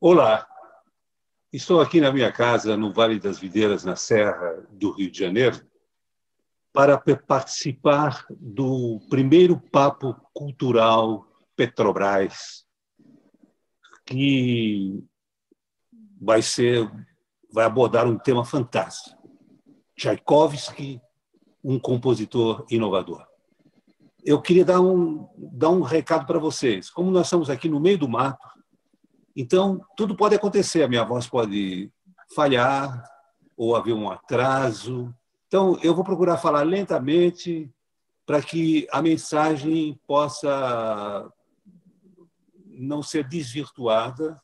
Olá, estou aqui na minha casa, no Vale das Videiras, na Serra do Rio de Janeiro, para participar do primeiro Papo Cultural Petrobras, que vai abordar um tema fantástico. Tchaikovsky, um compositor inovador. Eu queria dar um recado para vocês. Como nós estamos aqui no meio do mato, então tudo pode acontecer. A minha voz pode falhar ou haver um atraso. Então, eu vou procurar falar lentamente para que a mensagem possa não ser desvirtuada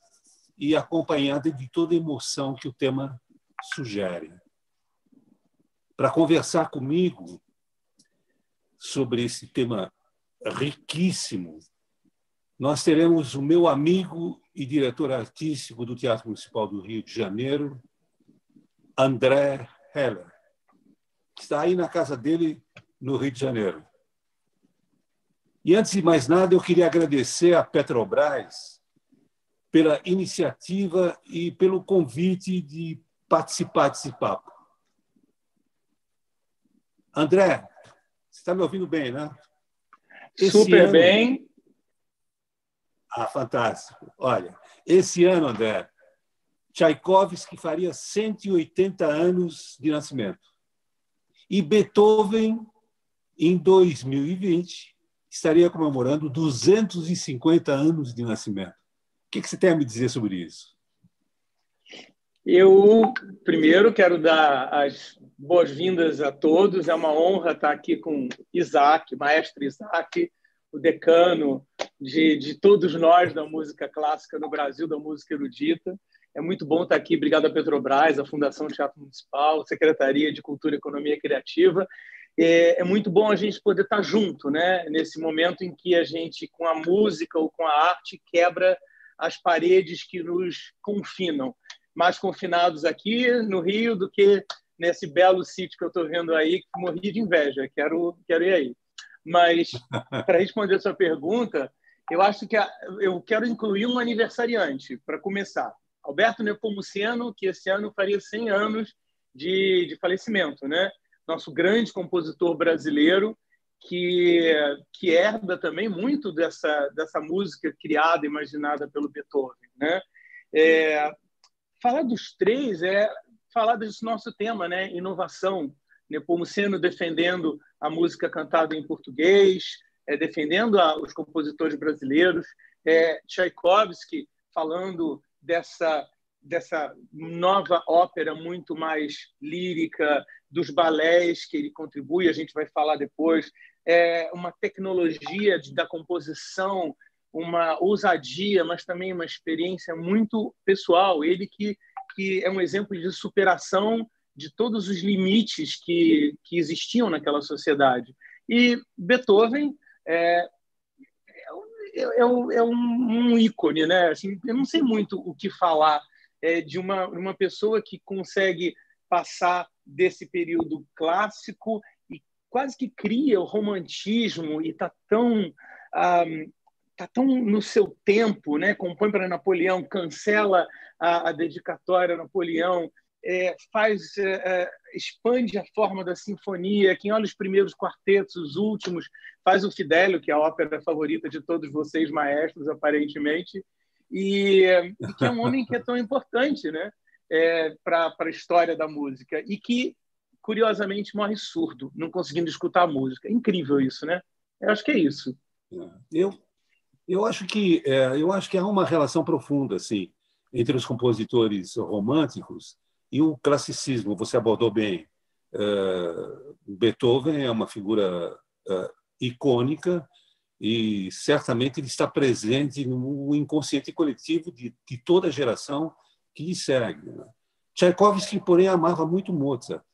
e acompanhada de toda a emoção que o tema sugere. Para conversar comigo sobre esse tema riquíssimo, nós teremos o meu amigo e diretor artístico do Teatro Municipal do Rio de Janeiro, André Heller, que está aí na casa dele, no Rio de Janeiro. E, antes de mais nada, eu queria agradecer à Petrobras pela iniciativa e pelo convite de participar desse papo. André, você está me ouvindo bem, né? Super bem. Ah, fantástico. Olha, esse ano, André, Tchaikovsky faria 180 anos de nascimento. E Beethoven, em 2020, estaria comemorando 250 anos de nascimento. O que você tem a me dizer sobre isso? Eu, primeiro, quero dar as boas-vindas a todos. É uma honra estar aqui com Isaac, maestro Isaac, o decano de todos nós da música clássica no Brasil, da música erudita. É muito bom estar aqui. Obrigado à Petrobras, à Fundação Teatro Municipal, Secretaria de Cultura e Economia Criativa. É muito bom a gente poder estar junto, né? Nesse momento em que a gente, com a música ou com a arte, quebra as paredes que nos confinam. Mais confinados aqui no Rio do que nesse belo sítio que eu estou vendo aí, que morri de inveja. Quero ir aí. Mas, para responder a sua pergunta, eu acho que eu quero incluir um aniversariante, para começar. Alberto Nepomuceno, que esse ano faria 100 anos de falecimento, né? Nosso grande compositor brasileiro, que herda também muito dessa música criada, imaginada pelo Beethoven, né? Falar dos três é falar desse nosso tema, né? Inovação. Nepomuceno defendendo a música cantada em português, defendendo os compositores brasileiros, Tchaikovsky falando dessa nova ópera muito mais lírica, dos balés que ele contribui, a gente vai falar depois, uma tecnologia da composição, uma ousadia, mas também uma experiência muito pessoal. Ele que é um exemplo de superação de todos os limites que existiam naquela sociedade. E Beethoven é um ícone, né? Assim, eu não sei muito o que falar de uma pessoa que consegue passar desse período clássico e quase que cria o romantismo e está tão no seu tempo, né? Compõe para Napoleão, cancela a dedicatória a Napoleão, expande a forma da sinfonia. Quem olha os primeiros quartetos, os últimos, faz o Fidelio, que é a ópera favorita de todos vocês, maestros, aparentemente, e que é um homem que é tão importante, né? Para a história da música e que, curiosamente, morre surdo, não conseguindo escutar a música. Incrível isso, né? Eu acho que é isso. Eu acho que há uma relação profunda, assim, entre os compositores românticos e o classicismo. Você abordou bem. Beethoven é uma figura icônica e certamente ele está presente no inconsciente coletivo de toda a geração que lhe segue. Tchaikovsky, porém, amava muito Mozart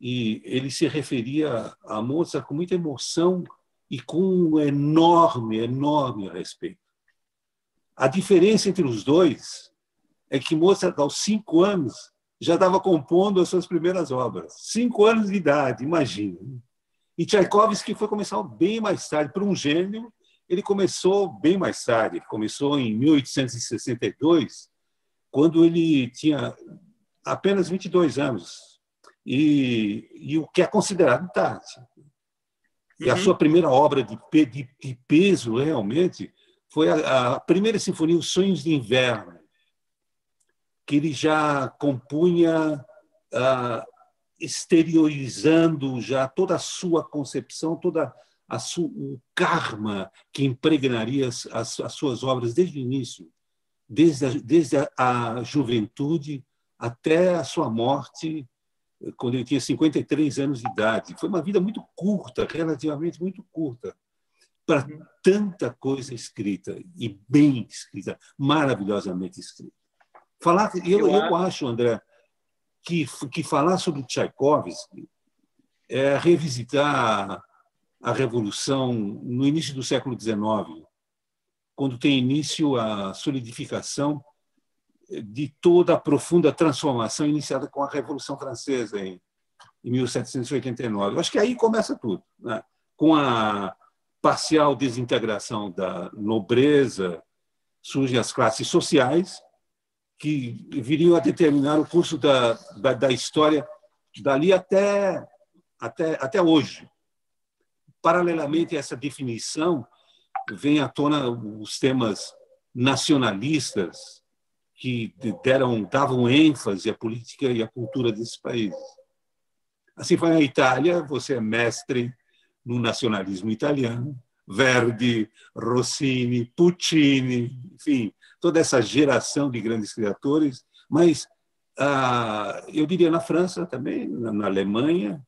e ele se referia a Mozart com muita emoção e com um enorme respeito. A diferença entre os dois é que Mozart, aos 5 anos, já estava compondo as suas primeiras obras. 5 anos de idade, imagina. E Tchaikovsky foi começar bem mais tarde, por um gênio Ele começou bem mais tarde, ele começou em 1862, quando ele tinha apenas 22 anos, e o que é considerado tarde. E a sua primeira obra de peso, realmente, foi a primeira sinfonia, Os Sonhos de Inverno, que ele já compunha exteriorizando já toda a sua concepção, toda o karma que impregnaria as suas obras desde o início, desde a juventude até a sua morte, quando ele tinha 53 anos de idade. Foi uma vida muito curta, relativamente muito curta, para tanta coisa escrita, e bem escrita, maravilhosamente escrita. Eu acho, André, que falar sobre Tchaikovsky é revisitar a Revolução no início do século XIX, quando tem início a solidificação de toda a profunda transformação iniciada com a Revolução Francesa em 1789. Eu acho que aí começa tudo, né? Com a parcial desintegração da nobreza, surgem as classes sociais, que viriam a determinar o curso da história dali até hoje. Paralelamente a essa definição, vem à tona os temas nacionalistas que davam ênfase à política e à cultura desses países. Assim foi na Itália, você é mestre no nacionalismo italiano, Verdi, Rossini, Puccini, enfim, toda essa geração de grandes criadores, mas eu diria na França também, na Alemanha,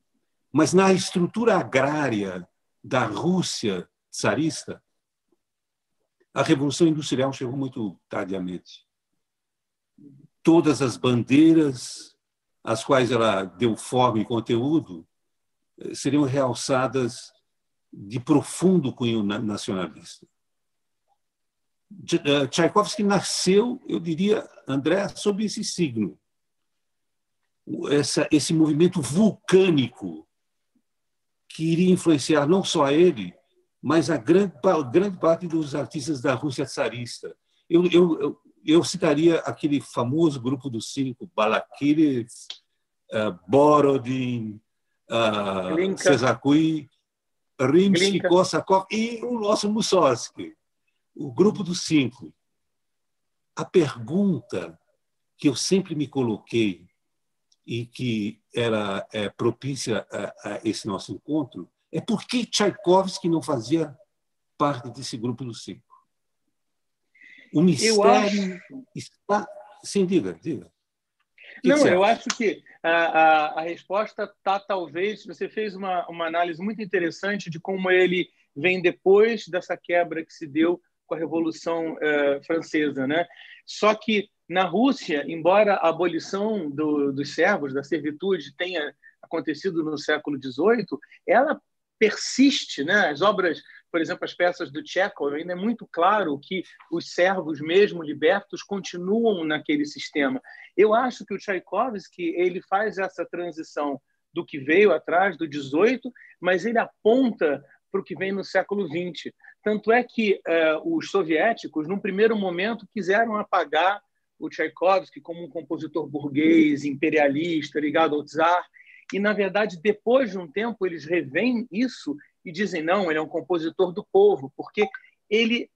mas na estrutura agrária da Rússia tsarista, a Revolução Industrial chegou muito tardiamente. Todas as bandeiras às quais ela deu forma e conteúdo seriam realçadas de profundo cunho nacionalista. Tchaikovsky nasceu, eu diria, André, sob esse signo. Esse movimento vulcânico que iria influenciar não só a ele, mas a grande parte dos artistas da Rússia tsarista. Eu citaria aquele famoso grupo dos cinco, Balakirev, Borodin, Sesakui, Rimsky-Korsakov e o nosso Mussorgsky, o grupo dos cinco. A pergunta que eu sempre me coloquei e que era propícia a esse nosso encontro é por que Tchaikovsky não fazia parte desse grupo dos cinco? O mistério está... Sim, diga. Não, eu acho que a resposta está, talvez, você fez uma análise muito interessante de como ele vem depois dessa quebra que se deu com a Revolução Francesa, né? Só que na Rússia, embora a abolição dos servos, da servitude, tenha acontecido no século XVIII, ela persiste, né? As obras, por exemplo, as peças do Tchekhov, ainda é muito claro que os servos, mesmo libertos, continuam naquele sistema. Eu acho que o Tchaikovsky ele faz essa transição do que veio atrás, do XVIII, mas ele aponta para o que vem no século XX. Tanto é que os soviéticos, num primeiro momento, quiseram apagar o Tchaikovsky como um compositor burguês, imperialista, ligado ao czar, e, na verdade, depois de um tempo, eles revêem isso e dizem, não, ele é um compositor do povo, porque ele,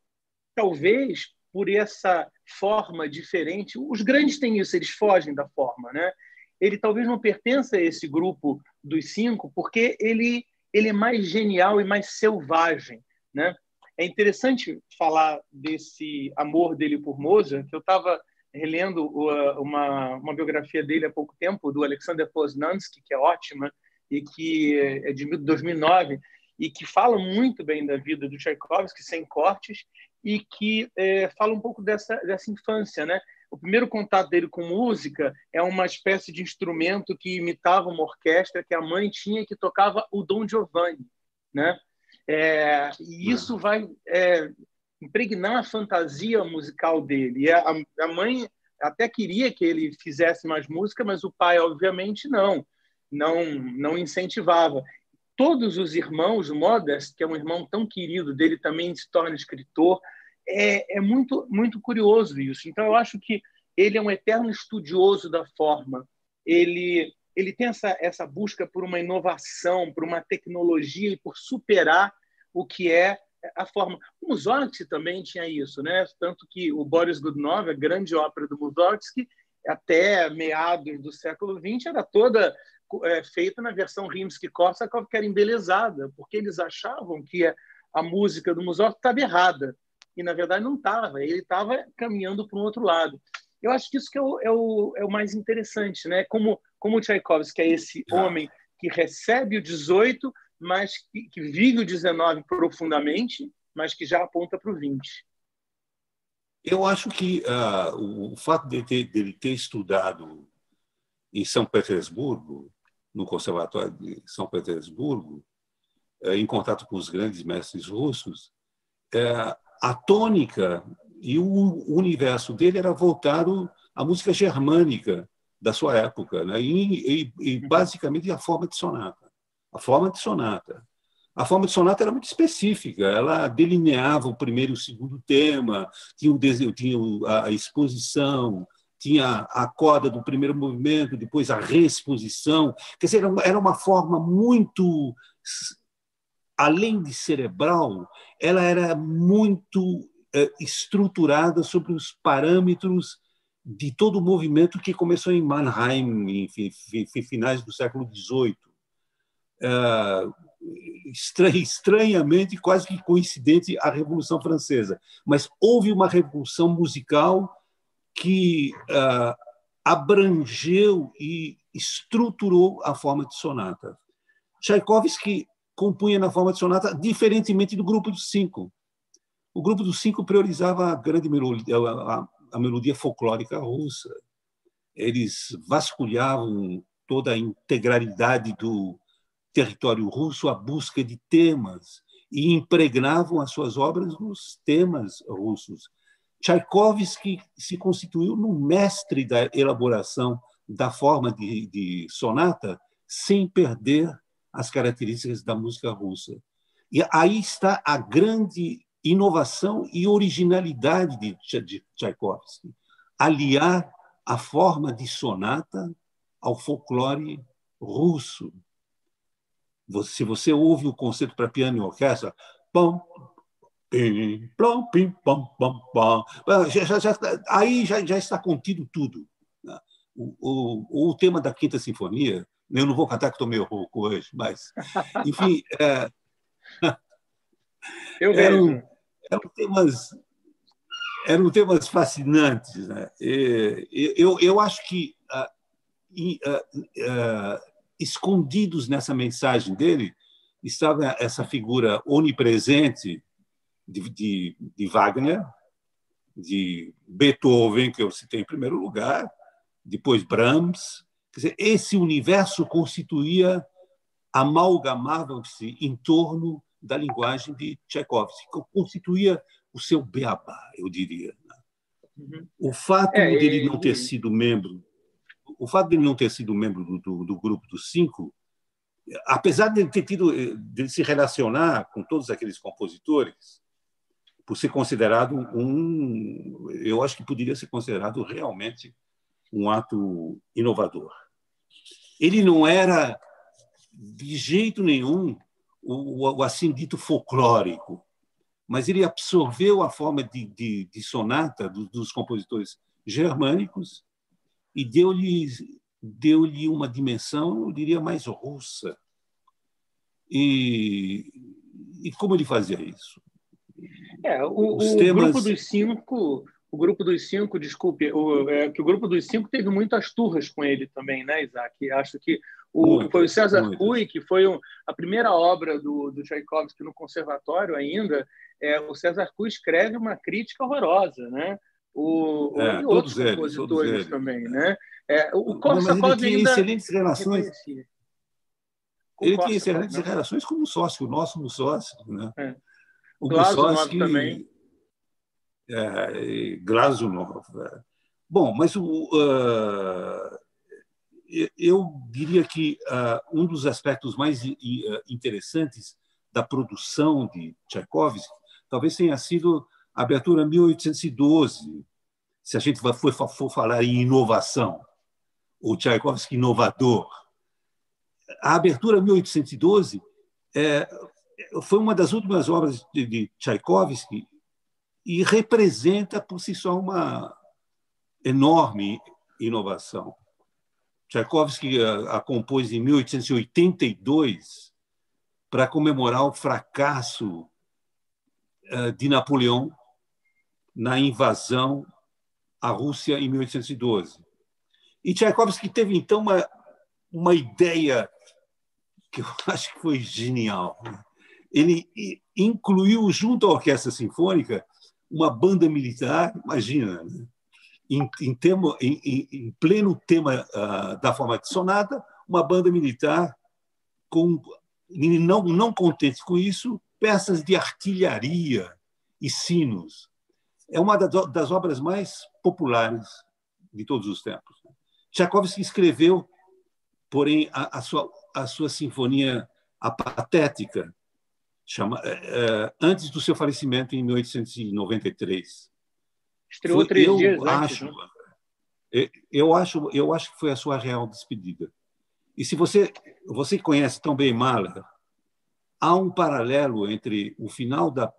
talvez, por essa forma diferente, os grandes têm isso, eles fogem da forma, né? Ele talvez não pertença a esse grupo dos cinco, porque ele é mais genial e mais selvagem, né? É interessante falar desse amor dele por Mozart, que eu estava relendo uma biografia dele há pouco tempo, do Alexander Poznansky, que é ótima, e que é de 2009, e que fala muito bem da vida do Tchaikovsky, sem cortes, e que fala um pouco dessa infância, né? O primeiro contato dele com música é uma espécie de instrumento que imitava uma orquestra que a mãe tinha, que tocava o Don Giovanni, né? E isso vai impregnar a fantasia musical dele. E a mãe até queria que ele fizesse mais música, mas o pai, obviamente, não incentivava. todos os irmãos, Modest, que é um irmão tão querido dele, também se torna escritor. É muito, muito curioso isso. Então, eu acho que ele é um eterno estudioso da forma. Ele tem essa busca por uma inovação, por uma tecnologia e por superar o que é a forma. O Mussorgsky também tinha isso, né? Tanto que o Boris Godunov, a grande ópera do Mussorgsky, até meados do século XX, era toda feita na versão Rimsky-Korsakov, que era embelezada, porque eles achavam que a música do Mussorgsky estava errada. E, na verdade, não estava. Ele estava caminhando para um outro lado. Eu acho que isso que é o mais interessante, né? Como o Tchaikovsky é esse homem que recebe o 18, mas que vive o 19 profundamente, mas que já aponta para o 20. Eu acho que o fato dele ter estudado em São Petersburgo, no Conservatório de São Petersburgo, em contato com os grandes mestres russos, a tônica e o universo dele era voltado à música germânica da sua época, né? E basicamente a forma de sonata. A forma de sonata. A forma de sonata era muito específica, ela delineava o primeiro e o segundo tema, tinha a exposição, tinha a coda do primeiro movimento, depois a reexposição. Quer dizer, era uma forma muito, além de cerebral, ela era muito estruturada sobre os parâmetros de todo o movimento que começou em Mannheim, em finais do século XVIII. Estranhamente, quase que coincidente, a Revolução Francesa. Mas houve uma revolução musical que abrangeu e estruturou a forma de sonata. Tchaikovsky compunha na forma de sonata, diferentemente do Grupo dos Cinco. O Grupo dos Cinco priorizava a grande melodia, a melodia folclórica russa. Eles vasculhavam toda a integralidade do território russo à busca de temas e impregnavam as suas obras nos temas russos. Tchaikovsky se constituiu no mestre da elaboração da forma de sonata sem perder as características da música russa. E aí está a grande inovação e originalidade de Tchaikovsky, aliar a forma de sonata ao folclore russo. Se você ouve o concerto para piano e orquestra, pam, pim, plom, pim, pam, pam, pam, aí já está contido tudo. O tema da Quinta Sinfonia, eu não vou cantar que estou meio rouco hoje, mas, enfim, eram temas fascinantes. Né? Eu acho que escondidos nessa mensagem dele estava essa figura onipresente de Wagner, de Beethoven, que eu citei em primeiro lugar, depois Brahms. Quer dizer, esse universo amalgamava-se em torno da linguagem de Tchaikovsky, que constituía o seu beabá, eu diria. O fato dele não ter sido membro do Grupo dos Cinco, apesar de de se relacionar com todos aqueles compositores, por ser considerado eu acho que poderia ser considerado realmente um ato inovador. Ele não era de jeito nenhum o assim dito folclórico, mas ele absorveu a forma de sonata dos compositores germânicos e deu-lhe uma dimensão, eu diria, mais russa. E como ele fazia isso? O Grupo dos Cinco, desculpe, que o Grupo dos Cinco teve muitas turras com ele também, né, Isaac? Acho que foi o César Cui, que foi a primeira obra do Tchaikovsky no conservatório ainda. O César Cui escreve uma crítica horrorosa, né? E outros compositores também, né? O Korsakov ele tinha excelentes relações. Ele tinha excelentes relações como sócio, o nosso sócio, né? O Glazunov também. Glazunov. Bom, mas eu diria que um dos aspectos mais interessantes da produção de Tchaikovsky talvez tenha sido a abertura 1812, se a gente for falar em inovação, o Tchaikovsky inovador. A abertura 1812 foi uma das últimas obras de Tchaikovsky e representa por si só uma enorme inovação. Tchaikovsky a compôs em 1882 para comemorar o fracasso de Napoleão na invasão à Rússia em 1812. E Tchaikovsky teve, então, uma ideia que eu acho que foi genial. Ele incluiu, junto à Orquestra Sinfônica, uma banda militar, imagina, né? Em pleno tema da forma de sonata, uma banda militar não contente com isso, peças de artilharia e sinos. É uma das obras mais populares de todos os tempos. Tchaikovsky escreveu, porém, a sua sinfonia, a Patética, antes do seu falecimento em 1893. Estreou 3 dias antes. Eu acho que foi a sua real despedida. E se você conhece tão bem Mahler, há um paralelo entre o final da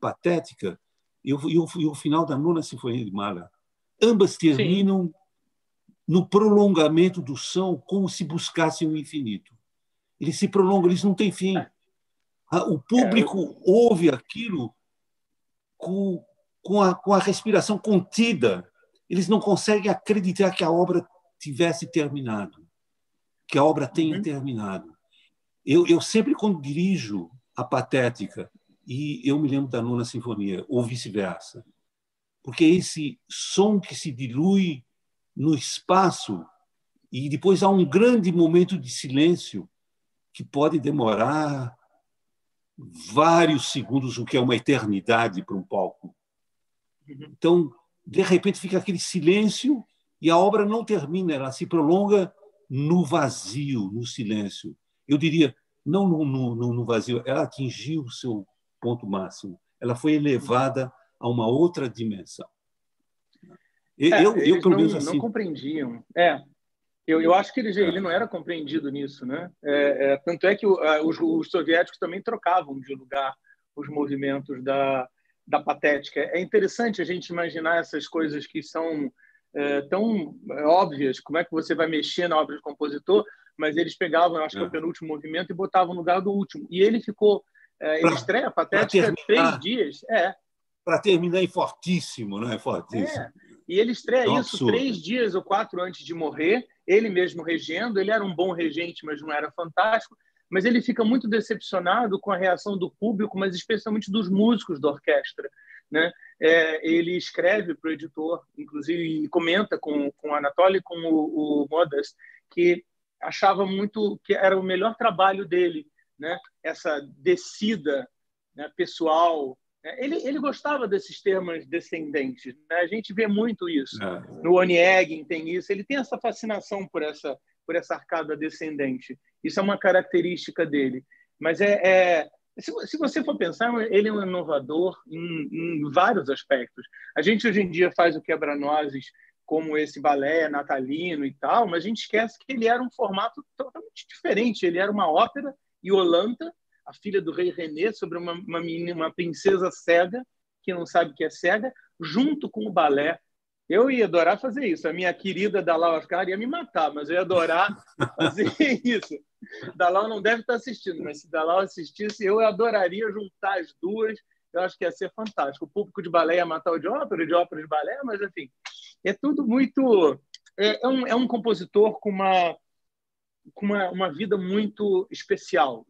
Patética e o final da Nona Sinfonia de Mahler. Ambas terminam no prolongamento do som, como se buscassem o infinito. Eles se prolongam, eles não têm fim. O público ouve aquilo com a respiração contida. Eles não conseguem acreditar que a obra tivesse terminado, que a obra tenha terminado. Eu sempre, quando dirijo a Patética, e eu me lembro da Nona Sinfonia, ou vice-versa, porque esse som que se dilui no espaço e depois há um grande momento de silêncio que pode demorar vários segundos, o que é uma eternidade para um palco. Então, de repente, fica aquele silêncio e a obra não termina, ela se prolonga no vazio, no silêncio. Eu diria, não no vazio, ela atingiu o seu ponto máximo. Ela foi elevada a uma outra dimensão. Eles pelo menos assim, não compreendiam. Eu acho que ele não era compreendido nisso, né? Tanto é que os soviéticos também trocavam de lugar os movimentos da Patética. É interessante a gente imaginar essas coisas que são tão óbvias. Como é que você vai mexer na obra de compositor? Mas eles pegavam, eu acho que é o penúltimo movimento, e botavam no lugar do último. E ele ficou... ele estreia a Patética 3 dias. Para terminar em fortíssimo, não é? Fortíssimo. E ele estreia isso 3 dias ou 4 antes de morrer, ele mesmo regendo. Ele era um bom regente, mas não era fantástico. Mas ele fica muito decepcionado com a reação do público, mas especialmente dos músicos da orquestra, né? Ele escreve para o editor, inclusive, e comenta com o Anatoly, com o Modest, que achava muito que era o melhor trabalho dele, né? Essa descida, né, pessoal. Ele gostava desses temas descendentes, né? A gente vê muito isso. No Onegin tem isso. Ele tem essa fascinação por essa arcada descendente. Isso é uma característica dele. Mas se você for pensar, ele é um inovador em vários aspectos. A gente hoje em dia faz o quebra-nozes como esse balé natalino e tal, mas a gente esquece que ele era um formato totalmente diferente. Ele era uma ópera Iolanta, a filha do rei René, sobre uma princesa cega, que não sabe que é cega, junto com o balé. Eu ia adorar fazer isso. A minha querida Dalal Ascar ia me matar, mas eu ia adorar fazer isso. Dalal não deve estar assistindo, mas se Dalal assistisse, eu adoraria juntar as duas. Eu acho que ia ser fantástico. O público de balé ia matar o de ópera de balé, mas, enfim, é tudo muito... É um compositor com uma vida muito especial.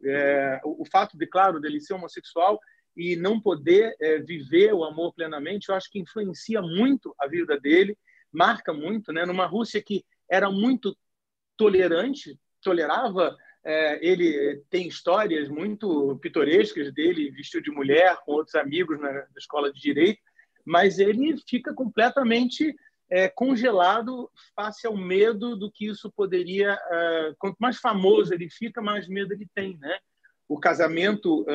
O fato de, claro, dele ser homossexual e não poder viver o amor plenamente, eu acho que influencia muito a vida dele, marca muito, né? Numa Rússia que era muito tolerante, tolerava. Ele tem histórias muito pitorescas dele, vestido de mulher, com outros amigos na escola de direito, mas ele fica completamente congelado face ao medo do que isso poderia... quanto mais famoso ele fica, mais medo ele tem, né? O casamento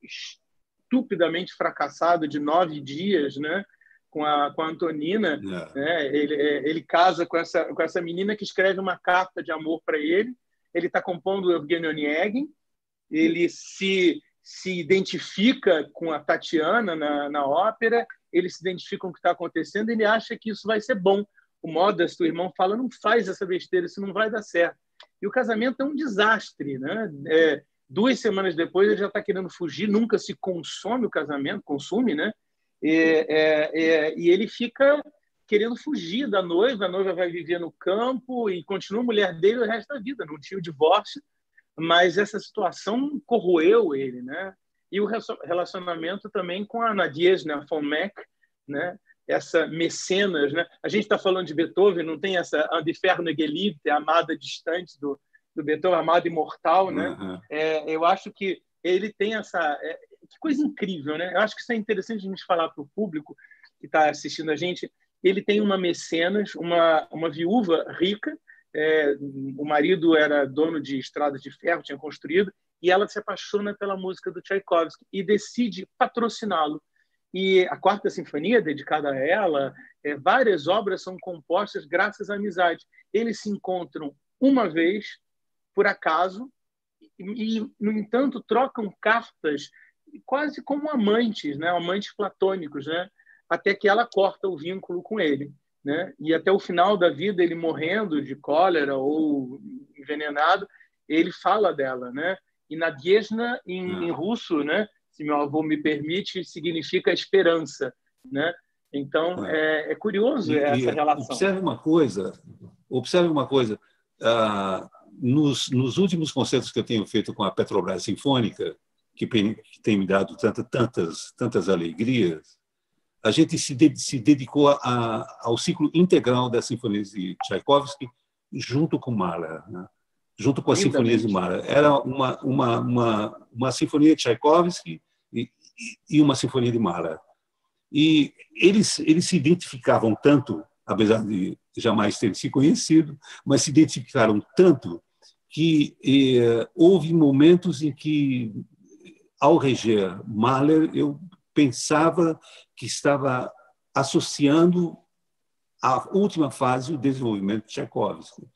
estupidamente fracassado de 9 dias, né? Com a Antonina, né? Ele casa com essa menina que escreve uma carta de amor para ele. Ele está compondo o Evgeny Onegin, ele se identifica com a Tatiana na ópera, ele se identifica com o que está acontecendo, ele acha que isso vai ser bom. O Modest, o irmão, fala, não faz essa besteira, isso não vai dar certo. E o casamento é um desastre, né? 2 semanas depois ele já está querendo fugir, nunca se consome o casamento, né? E ele fica querendo fugir da noiva, a noiva vai viver no campo e continua mulher dele o resto da vida, não tinha o divórcio, mas essa situação corroeu ele, né? E o relacionamento também com a Nadezhda von Meck, né? Essa mecenas, né? A gente está falando de Beethoven, não tem essa Die ferne Geliebte, a amada distante do Beethoven, amada imortal, né? Eu acho que ele tem essa... que coisa incrível, né? Eu acho que isso é interessante a gente falar para o público que está assistindo a gente. Ele tem uma mecenas, uma viúva rica, o marido era dono de estradas de ferro, tinha construído, e ela se apaixona pela música do Tchaikovsky e decide patrociná-lo. E a Quarta Sinfonia, dedicada a ela, várias obras são compostas graças à amizade. Eles se encontram uma vez, por acaso, e no entanto, trocam cartas quase como amantes, né? Amantes platônicos, né? Até que ela corta o vínculo com ele, né? E até o final da vida, ele morrendo de cólera ou envenenado, ele fala dela, né? E Nadezhda, em russo, né? Se meu avô me permite, significa esperança, né? Então, é curioso essa relação. Observe uma coisa. Nos últimos concertos que eu tenho feito com a Petrobras Sinfônica, que tem me dado tantas alegrias, a gente se dedicou ao ciclo integral das sinfonias de Tchaikovsky junto com Mahler, né? Junto com as sinfonias de Mahler. Era uma sinfonia de Tchaikovsky e uma sinfonia de Mahler. E eles se identificavam tanto, apesar de jamais terem se conhecido, mas se identificaram tanto que houve momentos em que, ao reger Mahler, eu pensava que estava associando a última fase do desenvolvimento de Tchaikovsky.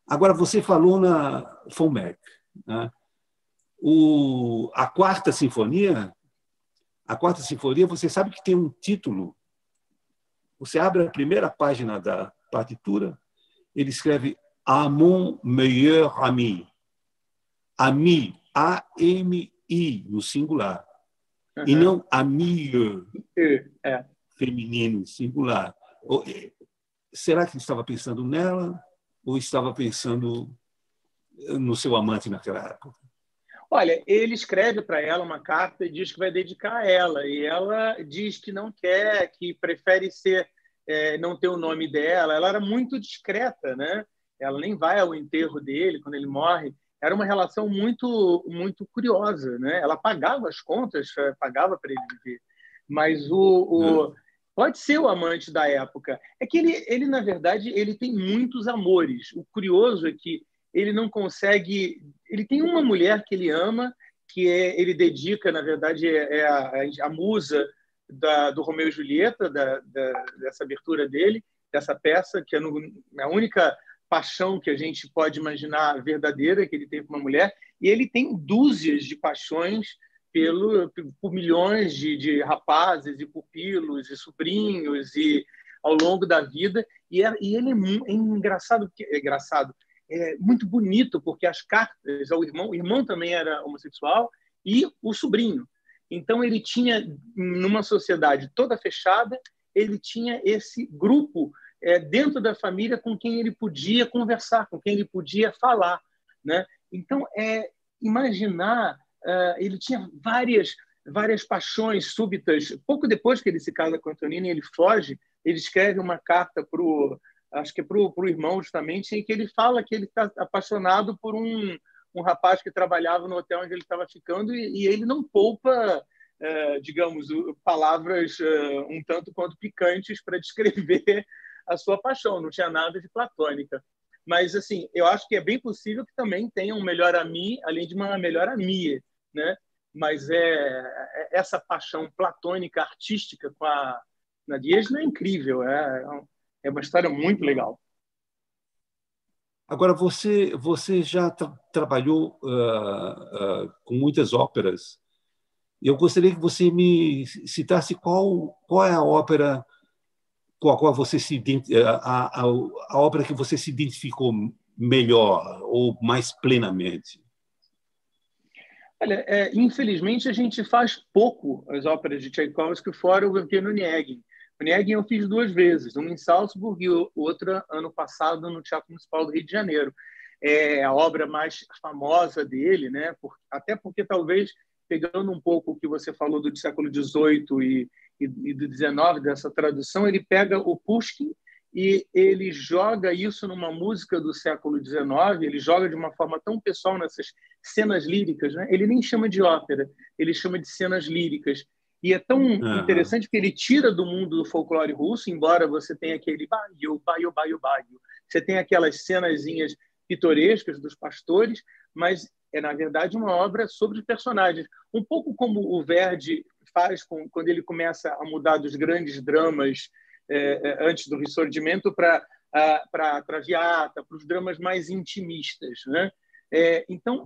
Agora, você falou na von Meck, né? A Quarta Sinfonia, você sabe que tem um título. Você abre a primeira página da partitura, ele escreve "À mon meilleur ami". Ami, A-M-I, no singular. E não amieux, feminino, singular. Será que ele estava pensando nela ou estava pensando no seu amante naquela época? Olha, ele escreve para ela uma carta e diz que vai dedicar a ela. E ela diz que não quer, que prefere não ter o nome dela. Ela era muito discreta, né? Ela nem vai ao enterro dele quando ele morre. Era uma relação muito, muito curiosa, né? Ela pagava as contas, pagava para ele viver. Mas pode ser o amante da época. É que ele, na verdade, ele tem muitos amores. O curioso é que ele não consegue... Ele tem uma mulher que ele ama, que ele dedica, na verdade, a musa do Romeu e Julieta, dessa abertura dele, dessa peça, que é a única paixão que a gente pode imaginar verdadeira que ele tem com uma mulher. E ele tem dúzias de paixões por milhões de rapazes e pupilos e sobrinhos e ao longo da vida. E ele é engraçado, muito bonito, porque as cartas ao irmão, o irmão também era homossexual, e o sobrinho. Então, ele tinha, numa sociedade toda fechada, ele tinha esse grupo dentro da família com quem ele podia conversar, com quem ele podia falar, né? Então, imaginar, ele tinha várias paixões súbitas. Pouco depois que ele se casa com a Antonina, ele foge, ele escreve uma carta acho que é para o irmão, justamente, em que ele fala que ele está apaixonado por um rapaz que trabalhava no hotel onde ele estava ficando, e ele não poupa, digamos, palavras um tanto quanto picantes para descrever a sua paixão, não tinha nada de platônica. Mas, assim, eu acho que é bem possível que também tenha um melhor ami, além de uma melhor amie, né? Mas essa paixão platônica, artística com a Nadezhda é incrível, é uma história muito legal. Agora, você já trabalhou com muitas óperas. Eu gostaria que você me citasse qual é a ópera com a qual você a ópera que você se identificou melhor ou mais plenamente. Olha, infelizmente a gente faz pouco as óperas de Tchaikovsky fora o Evgeny Onegin. O Onegin eu fiz 2 vezes, uma em Salzburg e outra ano passado no Teatro Municipal do Rio de Janeiro. É a obra mais famosa dele, né? Até porque talvez pegando um pouco o que você falou do século XVIII e do XIX, dessa tradução, ele pega o Pushkin e ele joga isso numa música do século XIX, ele joga de uma forma tão pessoal nessas cenas líricas, né? Ele nem chama de ópera, ele chama de cenas líricas. E é tão interessante que ele tira do mundo do folclore russo, embora você tenha aquele baio, baio, baio, baio. Você tem aquelas cenazinhas pitorescas dos pastores, mas é, na verdade, uma obra sobre personagens. Um pouco como o Verdi faz quando ele começa a mudar dos grandes dramas antes do Ressurgimento para a Traviata, para os dramas mais intimistas, né? Então,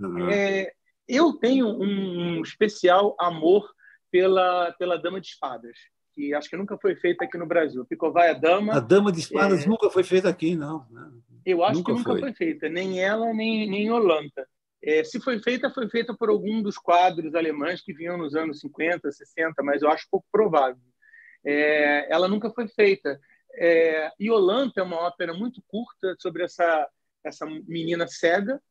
eu tenho um especial amor pela Dama de Espadas, que acho que nunca foi feita aqui no Brasil. Picovaya Dama. A Dama de Espadas nunca foi feita aqui, não. Eu acho que nunca foi feita, nem ela, nem Yolanta. Se foi feita por algum dos quadros alemães que vinham nos anos 50, 60, mas eu acho pouco provável. Ela nunca foi feita. Yolanta é uma ópera muito curta sobre essa menina cega,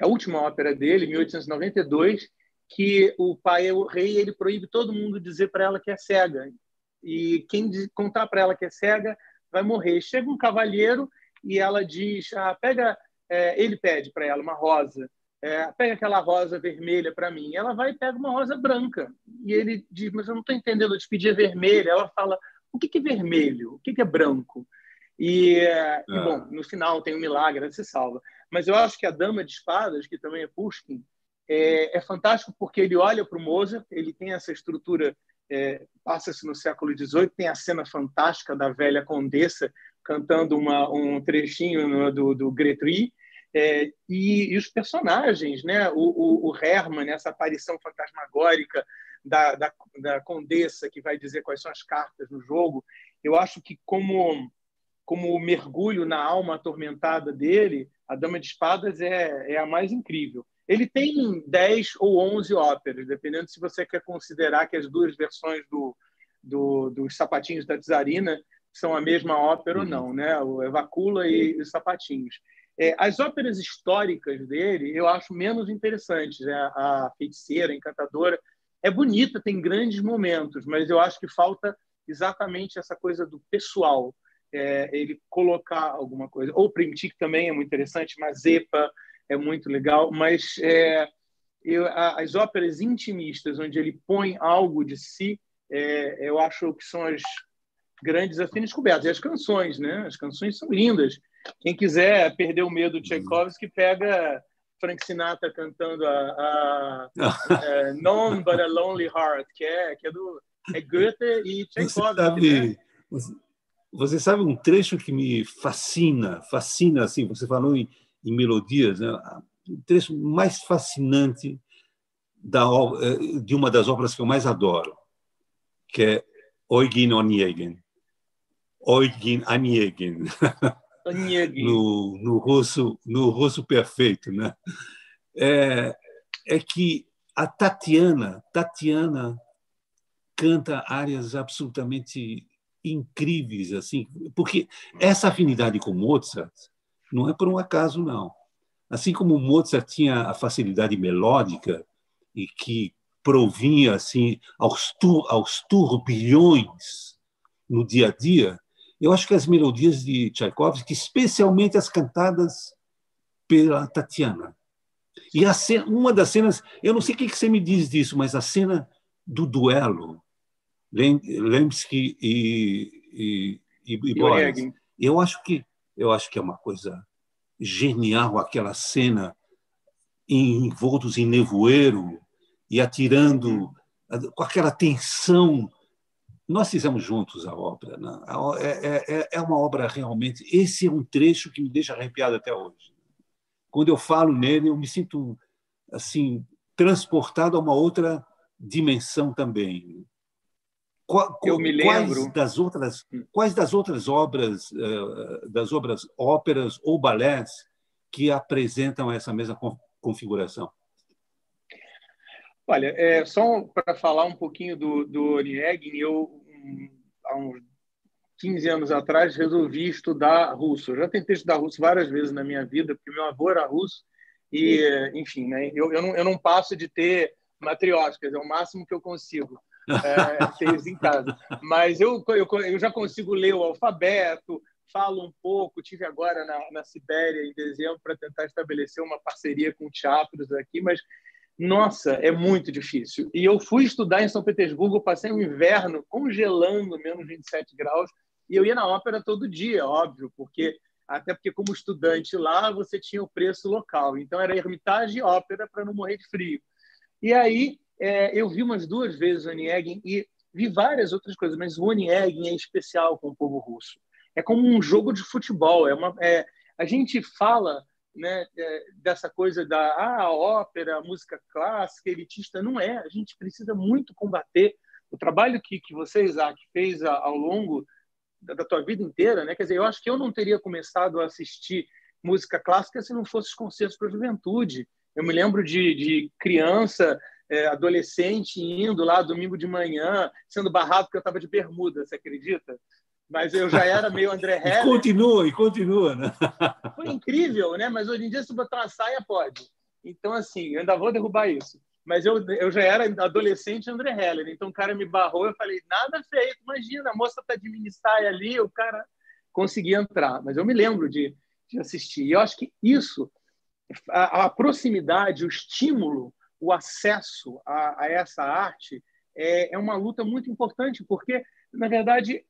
a última ópera dele, 1892, que o pai é o rei, ele proíbe todo mundo dizer para ela que é cega. E quem contar para ela que é cega vai morrer. Chega um cavalheiro e ela diz, ele pede para ela uma rosa, pega aquela rosa vermelha para mim. Ela vai e pega uma rosa branca. E ele diz, mas eu não estou entendendo, eu te pedi a vermelha. Ela fala, o que é vermelho? O que é branco? Bom, no final tem um milagre, ela se salva. Mas eu acho que a Dama de Espadas, que também é Pushkin, é fantástico porque ele olha para o Mozart, ele tem essa estrutura, passa-se no século XVIII, tem a cena fantástica da velha condessa cantando um trechinho do Grétry, e os personagens, né? O Hermann, essa aparição fantasmagórica da condessa que vai dizer quais são as cartas no jogo. Eu acho que como o mergulho na alma atormentada dele, a Dama de Espadas é a mais incrível. Ele tem 10 ou 11 óperas, dependendo se você quer considerar que as 2 versões dos Sapatinhos da Tsarina são a mesma ópera ou não, né? O Evacula e os Sapatinhos. As óperas históricas dele eu acho menos interessantes. A Feiticeira, a Encantadora, é bonita, tem grandes momentos, mas eu acho que falta exatamente essa coisa do pessoal. Ele colocar alguma coisa. Ou Primtik também é muito interessante, Mazepa é muito legal, mas as óperas intimistas, onde ele põe algo de si, eu acho que são as grandes assim descobertas. E as canções, né? As canções são lindas. Quem quiser perder o medo de Tchaikovsky, pega Frank Sinatra cantando None But a Lonely Heart, que é Goethe e Tchaikovsky. Você sabe um trecho que me fascina assim, você falou em melodias, né? O trecho mais fascinante de uma das obras que eu mais adoro, que é Eugen Onegin. Eugen Onegin. no russo perfeito, né? É que a Tatiana canta áreas absolutamente incríveis, assim, porque essa afinidade com Mozart não é por um acaso, não. Assim como Mozart tinha a facilidade melódica e que provinha assim aos turbilhões no dia a dia, eu acho que as melodias de Tchaikovsky, especialmente as cantadas pela Tatiana. E uma das cenas, eu não sei o que você me diz disso, mas a cena do duelo, Lemsky e Boris, Eu acho que é uma coisa genial aquela cena envoltos em nevoeiro e atirando com aquela tensão. Nós fizemos juntos a obra, né? É uma obra realmente. Esse é um trecho que me deixa arrepiado até hoje. Quando eu falo nele, eu me sinto assim transportado a uma outra dimensão também. Eu me lembro. Quais das outras obras, das outras óperas ou balés que apresentam essa mesma configuração? Olha, só para falar um pouquinho do Onegin, há uns 15 anos atrás, resolvi estudar russo. Eu já tentei estudar russo várias vezes na minha vida, porque meu avô era russo, e, enfim, né, eu não passo de ter matrióticas, é o máximo que eu consigo ter isso em casa. Mas eu já consigo ler o alfabeto, falo um pouco, tive agora na Sibéria, em dezembro, para tentar estabelecer uma parceria com teatros aqui, mas nossa, é muito difícil. E eu fui estudar em São Petersburgo, passei um inverno congelando, menos 27 graus, e eu ia na ópera todo dia, óbvio, até porque como estudante lá, você tinha o preço local. Então, era Hermitage e ópera para não morrer de frio. E aí, eu vi umas 2 vezes o Onegin e vi várias outras coisas, mas o Onegin é especial com o povo russo. É como um jogo de futebol. A gente fala, né, dessa coisa da ópera, música clássica, elitista. Não é. A gente precisa muito combater o trabalho que você, Isaac, fez ao longo da tua vida inteira, né? Quer dizer, eu acho que eu não teria começado a assistir música clássica se não fosse os concertos para a juventude. Eu me lembro de criança, adolescente, indo lá domingo de manhã, sendo barrado porque eu estava de bermuda, você acredita? Mas eu já era meio André Heller. E continua, né? Foi incrível, né? Mas hoje em dia, se botar uma saia, pode. Então, assim, eu ainda vou derrubar isso. Mas eu já era adolescente André Heller, então o cara me barrou, eu falei, nada feito, imagina, a moça tá de mini saia ali, o cara conseguia entrar. Mas eu me lembro de assistir. E eu acho que isso, a proximidade, o estímulo, o acesso a essa arte é uma luta muito importante, porque, na verdade,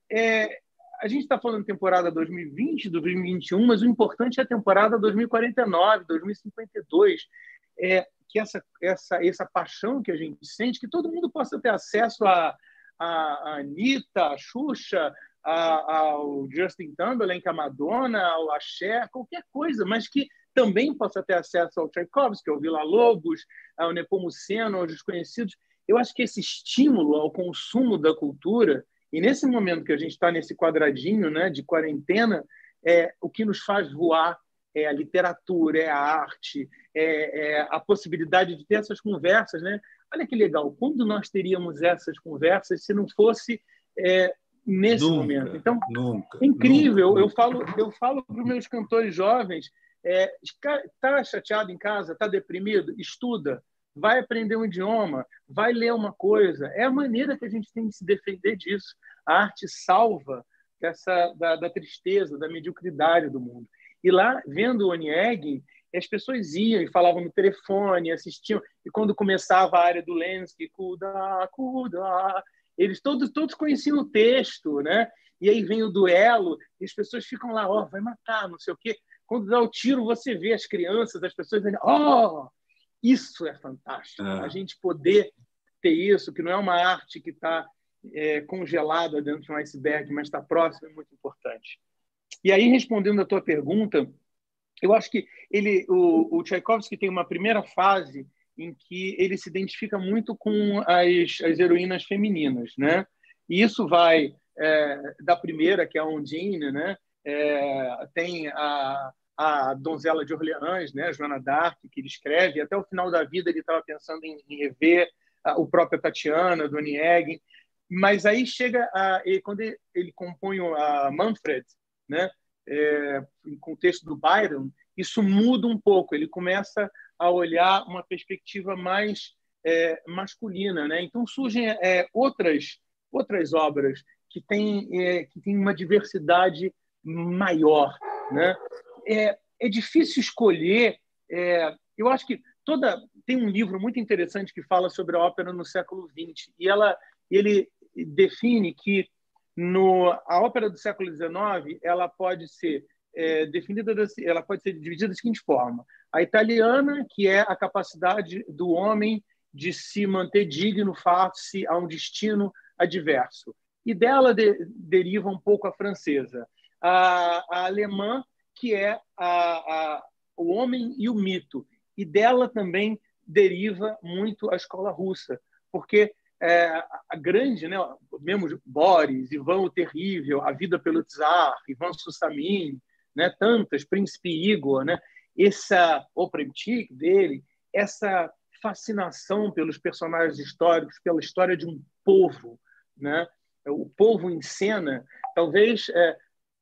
a gente está falando temporada 2020, 2021, mas o importante é a temporada 2049, 2052. Que essa paixão que a gente sente, que todo mundo possa ter acesso a Anitta, a Xuxa, ao Justin Timberlake, a Madonna, ao Axé, qualquer coisa, mas que também possa ter acesso ao Tchaikovsky, ao Villa-Lobos, ao Nepomuceno, aos desconhecidos. Eu acho que esse estímulo ao consumo da cultura, e nesse momento que a gente está nesse quadradinho, né, de quarentena, o que nos faz voar é a literatura, é a arte, a possibilidade de ter essas conversas, né? Olha que legal, quando nós teríamos essas conversas se não fosse nesse momento? Então, Nunca, é incrível. nunca. Eu falo para os meus cantores jovens, está chateado em casa, está deprimido? Estuda, vai aprender um idioma, vai ler uma coisa. É a maneira que a gente tem de se defender disso. A arte salva da tristeza, da mediocridade do mundo. E lá, vendo o Onegin, as pessoas iam e falavam no telefone, assistiam, e quando começava a área do Lenski, Kuda, Kuda, eles todos conheciam o texto, né? E aí vem o duelo, e as pessoas ficam lá, vai matar, não sei o quê. Quando dá o tiro, você vê as crianças, as pessoas dizendo, isso é fantástico. A gente poder ter isso, que não é uma arte que está congelada dentro de um iceberg, mas está próximo, é muito importante. E aí, respondendo a tua pergunta, eu acho que o Tchaikovsky tem uma primeira fase em que ele se identifica muito com as heroínas femininas, né? E isso vai da primeira, que é a Ondine, né? Tem a Donzela de Orleans, né? Joana d'Arc, que ele escreve, e até o final da vida ele estava pensando em rever o próprio Tatiana, do Onegin, mas aí chega quando ele compõe a Manfred, né? Com o texto do Byron, isso muda um pouco, ele começa a olhar uma perspectiva mais masculina, né? Então surgem outras obras que têm uma diversidade maior, né? É difícil escolher. Eu acho que tem um livro muito interessante que fala sobre a ópera no século XX, e ele define que A ópera do século XIX, ela pode ser ela pode ser dividida da seguinte forma: a italiana, que é a capacidade do homem de se manter digno face a um destino adverso, e dela deriva um pouco a francesa. A alemã, que é o homem e o mito, e dela também deriva muito a escola russa, porque a grande, né, mesmo Boris, Ivan o Terrível, A Vida pelo Tsar, Ivan Sussamin, né, tantas, Príncipe Igor, né, o Premtchik dele, essa fascinação pelos personagens históricos, pela história de um povo, né, o povo em cena, talvez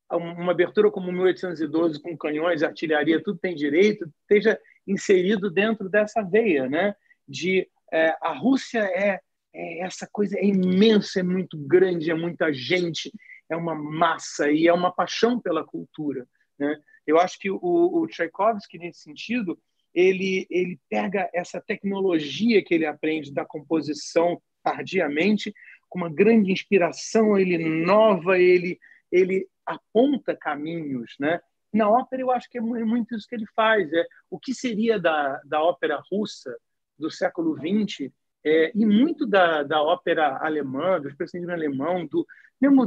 uma abertura como 1812, com canhões, artilharia, tudo tem direito, esteja inserido dentro dessa veia, né, de a Rússia essa coisa imensa, é muito grande, é muita gente, é uma massa e é uma paixão pela cultura, né? Eu acho que o Tchaikovsky, nesse sentido, ele pega essa tecnologia que ele aprende da composição tardiamente, com uma grande inspiração, ele inova, ele aponta caminhos, né? Na ópera, eu acho que é muito isso que ele faz. O que seria da ópera russa do século XX, e muito da ópera alemã, do expressionismo alemão, mesmo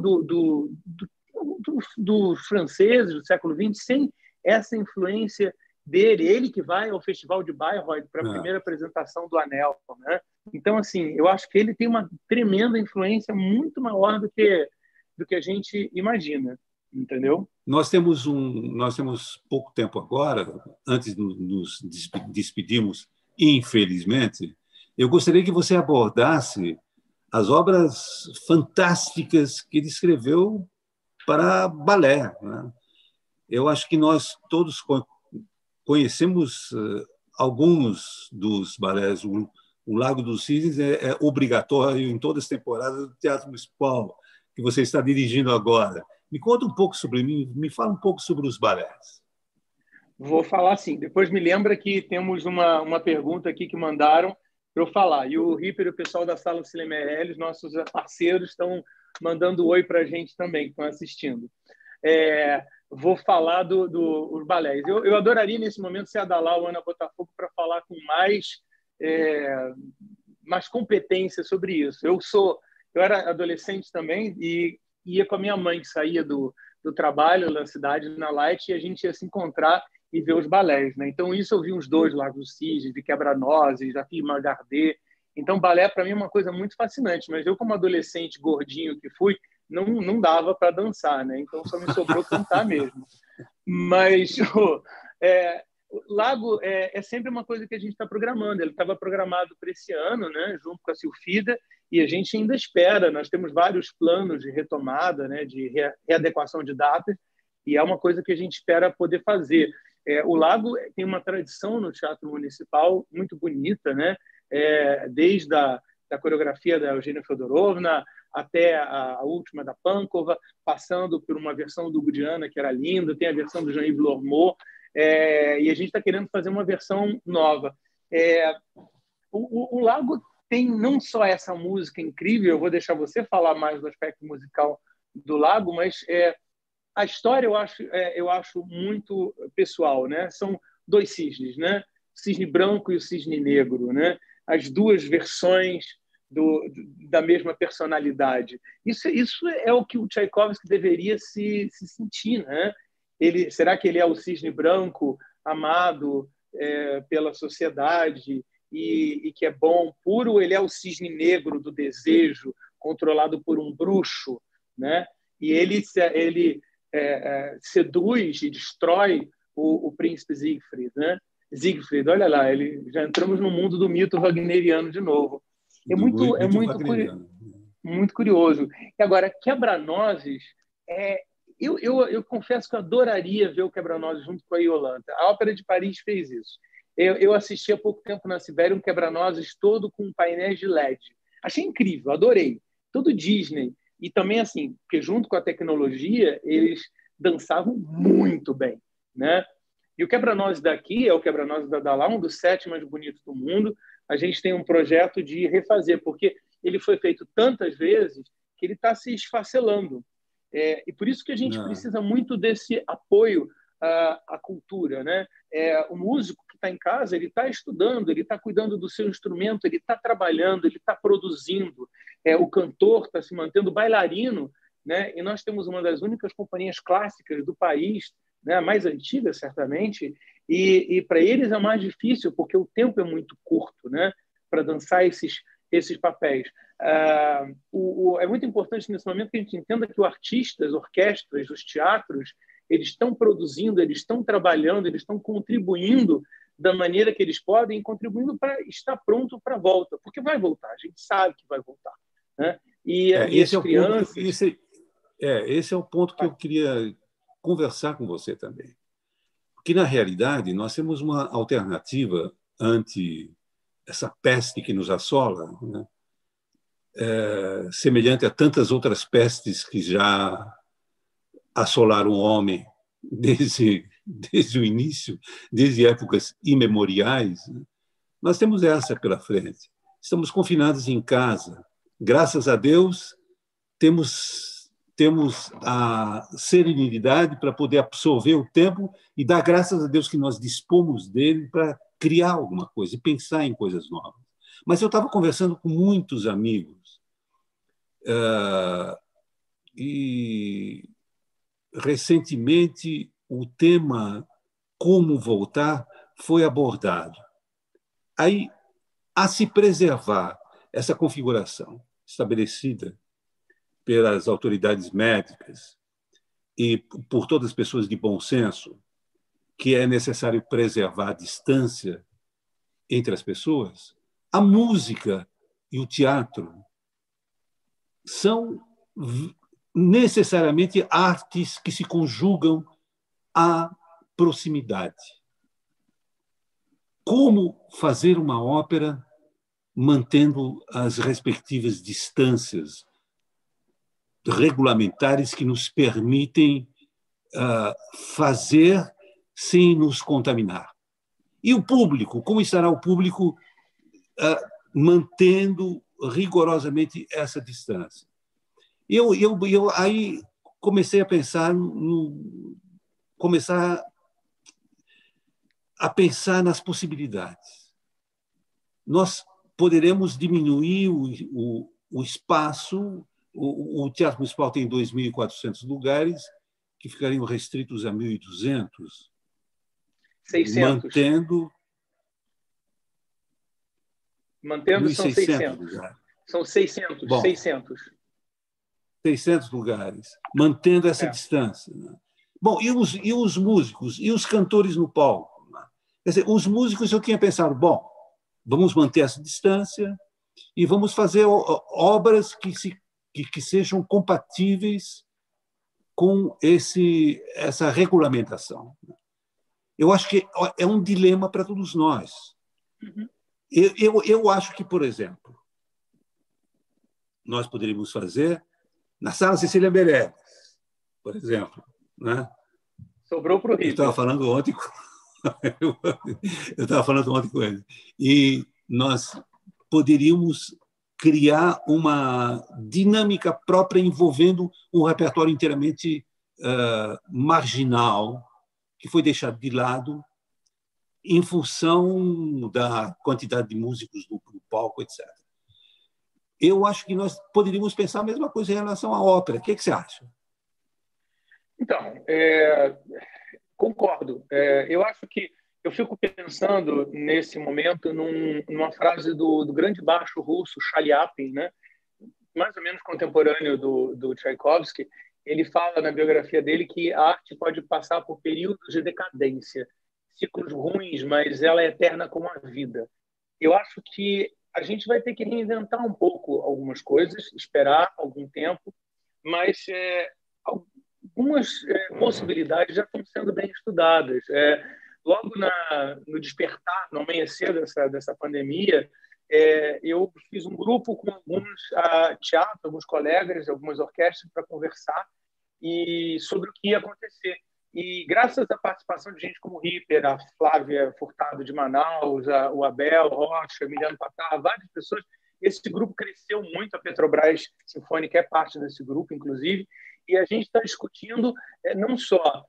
dos franceses do século XX, sem essa influência dele, ele que vai ao Festival de Bayreuth para a primeira apresentação do Anel, né? Então, assim, eu acho que ele tem uma tremenda influência, muito maior do que a gente imagina, entendeu? Nós temos pouco tempo agora, antes de nos despedirmos, infelizmente. Eu gostaria que você abordasse as obras fantásticas que ele escreveu para balé, né? Eu acho que nós todos conhecemos alguns dos balés. O Lago dos Cisnes é obrigatório em todas as temporadas do Teatro Municipal, que você está dirigindo agora. Me conta um pouco sobre mim, me fala um pouco sobre os balés. Vou falar sim. Depois me lembra que temos uma pergunta aqui que mandaram para eu falar. E o Ripper e o pessoal da Sala Cília Meirelles, nossos parceiros, estão mandando oi para a gente também, que estão assistindo. Vou falar dos balés. Eu adoraria, nesse momento, ser a Dalal ou Ana Botafogo para falar com mais competência sobre isso. Eu era adolescente também e ia com a minha mãe, que saía do trabalho na cidade, na Light, e a gente ia se encontrar e ver os balés, né? Então, isso eu vi uns dois lá, do Cisne, de Quebra-Nozes, já fiz Magardê. Então, balé, para mim, é uma coisa muito fascinante, mas eu, como adolescente gordinho que fui, não dava para dançar, né? Então, só me sobrou cantar mesmo. Mas o Lago é sempre uma coisa que a gente está programando. Ele estava programado para esse ano, né? Junto com a Silfida, e a gente ainda espera. Nós temos vários planos de retomada, né? De readequação de datas, e é uma coisa que a gente espera poder fazer. O Lago tem uma tradição no Teatro Municipal muito bonita, né? Desde a coreografia da Eugênia Fedorovna até a última da Pankova, passando por uma versão do Gudiana, que era linda, tem a versão do Jean-Yves Lormeau, e a gente está querendo fazer uma versão nova. O Lago tem não só essa música incrível, eu vou deixar você falar mais do aspecto musical do Lago, mas a história eu acho muito pessoal, né? São dois cisnes, né? O cisne branco e o cisne negro, né? As duas versões da mesma personalidade. Isso é o que o Tchaikovsky deveria se sentir, né? Será que ele é o cisne branco amado pela sociedade e que é bom, puro, ou ele é o cisne negro do desejo, controlado por um bruxo, né? E ele seduz e destrói o príncipe Siegfried, né? Siegfried, olha lá, já entramos no mundo do mito wagneriano de novo. É muito curioso. E agora, Quebra-Nozes, eu confesso que eu adoraria ver o Quebra-Nozes junto com a Iolanta. A Ópera de Paris fez isso. Eu assisti há pouco tempo na Sibéria um Quebra-Nozes todo com painéis de LED. Achei incrível, adorei. Todo Disney. E também, assim, porque junto com a tecnologia, eles dançavam muito bem, né? E o Quebra-Nozes daqui é o Quebra-Nozes da Dalá, um dos 7 mais bonitos do mundo. A gente tem um projeto de refazer, porque ele foi feito tantas vezes que ele está se esfacelando. E por isso que a gente Não. precisa muito desse apoio à cultura, né? O músico que está em casa, ele está estudando, ele está cuidando do seu instrumento, ele está trabalhando, ele está produzindo. O cantor está se mantendo, o bailarino, né? E nós temos uma das únicas companhias clássicas do país, né? A mais antiga, certamente, e para eles é mais difícil, porque o tempo é muito curto, né? Para dançar esses papéis. É muito importante nesse momento que a gente entenda que o artista, as orquestras, os teatros, eles estão produzindo, eles estão trabalhando, eles estão contribuindo da maneira que eles podem, contribuindo para estar pronto para a volta, porque vai voltar, a gente sabe que vai voltar, né? E as crianças... Esse é o ponto que eu queria conversar com você também. Porque, na realidade, nós temos uma alternativa ante essa peste que nos assola, né? Semelhante a tantas outras pestes que já assolaram o homem desde o início, desde épocas imemoriais, né? Nós temos essa pela frente. Estamos confinados em casa. Graças a Deus, temos a serenidade para poder absorver o tempo e dar graças a Deus que nós dispomos dele para criar alguma coisa e pensar em coisas novas. Mas eu estava conversando com muitos amigos e recentemente o tema como voltar foi abordado. Aí, a se preservar essa configuração estabelecida pelas autoridades médicas e por todas as pessoas de bom senso, que é necessário preservar a distância entre as pessoas, a música e o teatro são necessariamente artes que se conjugam à proximidade. Como fazer uma ópera mantendo as respectivas distâncias regulamentares que nos permitem fazer sem nos contaminar? E o público, como estará o público mantendo rigorosamente essa distância? Eu aí comecei a pensar nas possibilidades. Nós poderemos diminuir o espaço. O Teatro Municipal tem 2.400 lugares, que ficariam restritos a 1.200. 600. Mantendo são 600. Lugares. São 600. Bom, 600 lugares, mantendo essa distância. Né? Bom, e os músicos, e os cantores no palco? Né? Quer dizer, os músicos, eu tinha pensado, bom, vamos manter essa distância e vamos fazer obras que sejam compatíveis com essa regulamentação. Eu acho que é um dilema para todos nós. Uhum. Eu acho que, por exemplo, nós poderíamos fazer na Sala Cecília Meirelles, por exemplo. Né? Sobrou para o Rio. Eu estava falando ontem com ele. E nós poderíamos criar uma dinâmica própria envolvendo um repertório inteiramente marginal, que foi deixado de lado em função da quantidade de músicos no palco, etc. Eu acho que nós poderíamos pensar a mesma coisa em relação à ópera. O que você acha? Então, concordo. Eu acho que eu fico pensando nesse momento numa frase do grande baixo russo Chaliapin, né? Mais ou menos contemporâneo do Tchaikovsky. Ele fala na biografia dele que a arte pode passar por períodos de decadência, ciclos ruins, mas ela é eterna como a vida. Eu acho que a gente vai ter que reinventar um pouco algumas coisas, esperar algum tempo, mas algumas possibilidades já estão sendo bem estudadas. Logo no despertar, no amanhecer dessa pandemia, eu fiz um grupo com alguns teatros, alguns colegas, algumas orquestras para conversar sobre o que ia acontecer. E graças à participação de gente como o Ripper, a Flávia Furtado de Manaus, o Abel Rocha, Emiliano Patá, várias pessoas, Esse grupo cresceu muito, a Petrobras Sinfônica é parte desse grupo, inclusive, e a gente está discutindo não só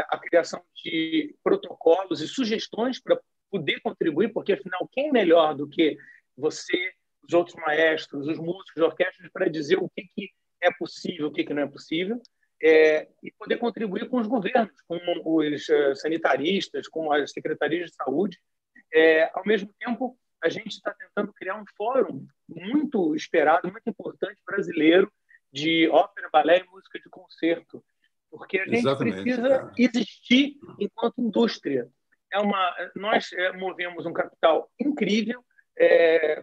a criação de protocolos e sugestões para poder contribuir, porque, afinal, quem melhor do que você, os outros maestros, os músicos de orquestra, para dizer o que é possível, o que não é possível, e poder contribuir com os governos, com os sanitaristas, com as secretarias de saúde. Ao mesmo tempo, a gente está tentando criar um fórum muito esperado, muito importante, brasileiro, de ópera, balé e música de concerto, porque a gente precisa existir enquanto indústria. Nós movemos um capital incrível,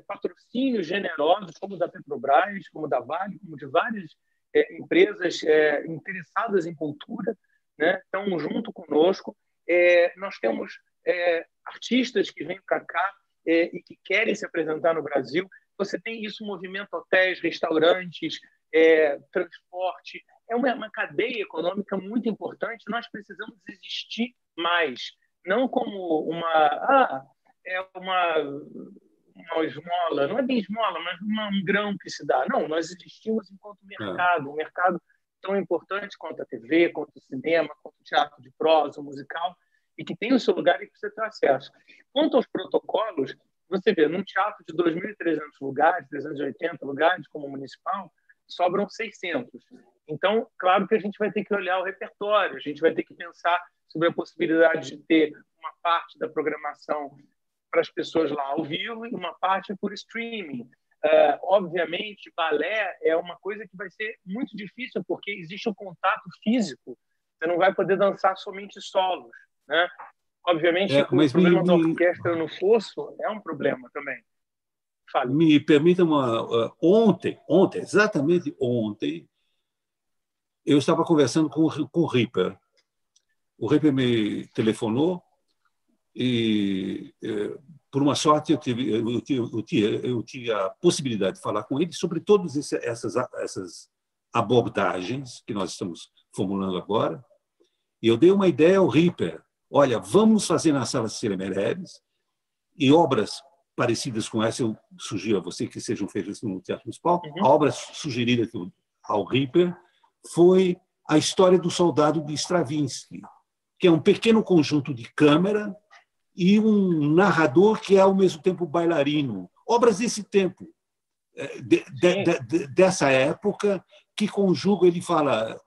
patrocínios generosos, como da Petrobras, como da Vale, como de várias empresas interessadas em cultura, né? Estão junto conosco. Nós temos artistas que vêm para cá e que querem se apresentar no Brasil. Você tem isso, movimento hotéis, restaurantes, transporte. É uma cadeia econômica muito importante. Nós precisamos existir mais, não como uma esmola, não é bem esmola, mas um grão que se dá. Não, nós existimos enquanto mercado, um mercado tão importante quanto a TV, quanto o cinema, quanto o teatro de prosa, o musical, e que tem o seu lugar e que precisa ter acesso. Quanto aos protocolos, você vê, num teatro de 2.300 lugares, 380 lugares, como o municipal, sobram 600. Então, claro que a gente vai ter que olhar o repertório, a gente vai ter que pensar sobre a possibilidade de ter uma parte da programação para as pessoas lá ao vivo e uma parte por streaming. Obviamente, balé é uma coisa que vai ser muito difícil, porque existe um contato físico. Você não vai poder dançar somente solos, né? Obviamente, o problema da orquestra no fosso é um problema também. Fale. Me permita ontem, exatamente ontem, eu estava conversando com o Ripper. O Ripper me telefonou e, por uma sorte, eu tive a possibilidade de falar com ele sobre todas essas abordagens que nós estamos formulando agora. E eu dei uma ideia ao Ripper. Olha, vamos fazer na Sala Cecília Meirelles e obras parecidas com essa, eu sugiro a você que sejam feitas no Teatro Municipal. A obra sugerida ao Ripper foi A História do Soldado de Stravinsky, que é um pequeno conjunto de câmara e um narrador que é, ao mesmo tempo, bailarino. Obras desse tempo, dessa época, que conjuga, ele fala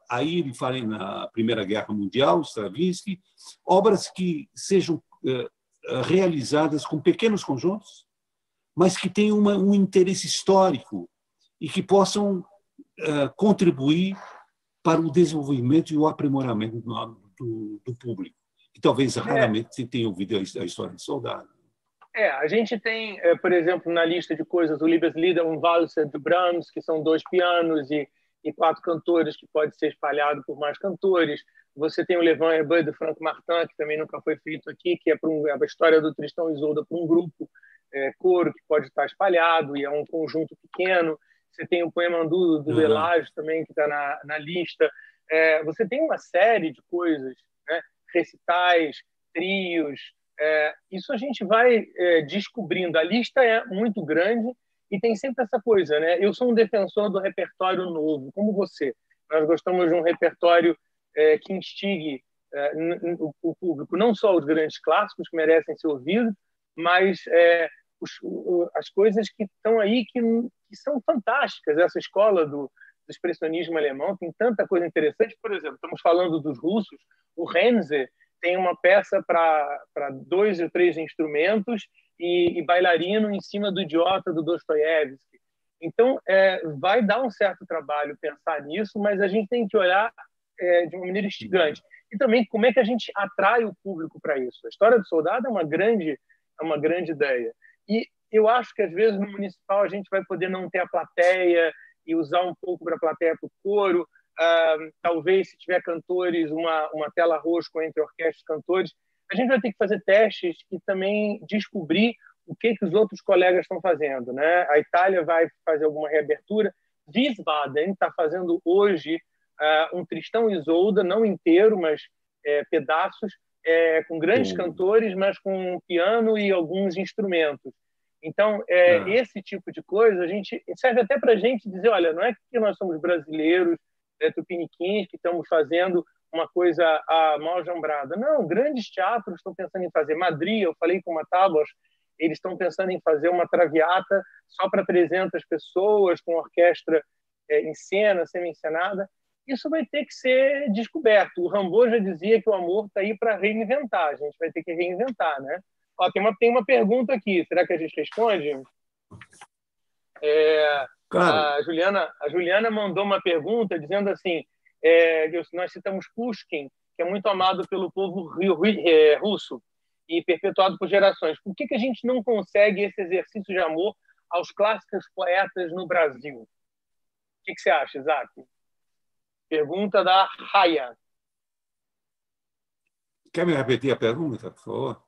na Primeira Guerra Mundial, Stravinsky, obras que sejam realizadas com pequenos conjuntos, mas que tenham um interesse histórico e que possam contribuir para o desenvolvimento e o aprimoramento do público, que talvez raramente tenha ouvido a história do soldado. A gente tem, por exemplo, na lista de coisas, o Liebeslieder, um Walzer de Brahms, que são 2 pianos e 4 cantores, que pode ser espalhado por mais cantores. Você tem o Le Vent Heureux de Franck Martin, que também nunca foi feito aqui, que é a história do Tristão e Isolda para um grupo, coro, que pode estar espalhado, e é um conjunto pequeno. Você tem o Poema do Delage também, que está na lista. Você tem uma série de coisas, né? Recitais, trios. Isso a gente vai descobrindo. A lista é muito grande e tem sempre essa coisa, né? Eu sou um defensor do repertório novo, como você. Nós gostamos de um repertório que instigue o público, não só os grandes clássicos que merecem ser ouvidos, mas as coisas que estão aí que são fantásticas. Essa escola do expressionismo alemão tem tanta coisa interessante. Por exemplo, estamos falando dos russos, o Renze tem uma peça para 2 ou 3 instrumentos e bailarino em cima do Idiota, do Dostoiévski. Então, vai dar um certo trabalho pensar nisso, mas a gente tem que olhar de uma maneira instigante. E também como é que a gente atrai o público para isso. A História do Soldado é uma grande ideia. E eu acho que, às vezes, no municipal a gente vai poder não ter a plateia e usar um pouco para a plateia para o coro. Talvez, se tiver cantores, uma tela rosca entre orquestra e cantores. A gente vai ter que fazer testes e também descobrir o que os outros colegas estão fazendo, né? A Itália vai fazer alguma reabertura. Wiesbaden está fazendo hoje um Tristão e Isolda, não inteiro, mas pedaços, com grandes cantores, mas com piano e alguns instrumentos. Então, esse tipo de coisa a gente serve até para a gente dizer, olha, não é que nós somos brasileiros, tupiniquins, que estamos fazendo uma coisa mal jambrada. Não, grandes teatros estão pensando em fazer. Madrid, eu falei com uma Tábuas, eles estão pensando em fazer uma Traviata só para 300 pessoas, com orquestra em cena, semi-encenada. Isso vai ter que ser descoberto. O Rimbaud já dizia que o amor está aí para reinventar. A gente vai ter que reinventar, né? Ó, tem uma pergunta aqui. Será que a gente responde? Claro. A Juliana mandou uma pergunta dizendo assim, nós citamos Pushkin, que é muito amado pelo povo russo e perpetuado por gerações. Por que a gente não consegue esse exercício de amor aos clássicos poetas no Brasil? O que você acha, Isaac? Pergunta da Raya. Quer me repetir a pergunta, por favor?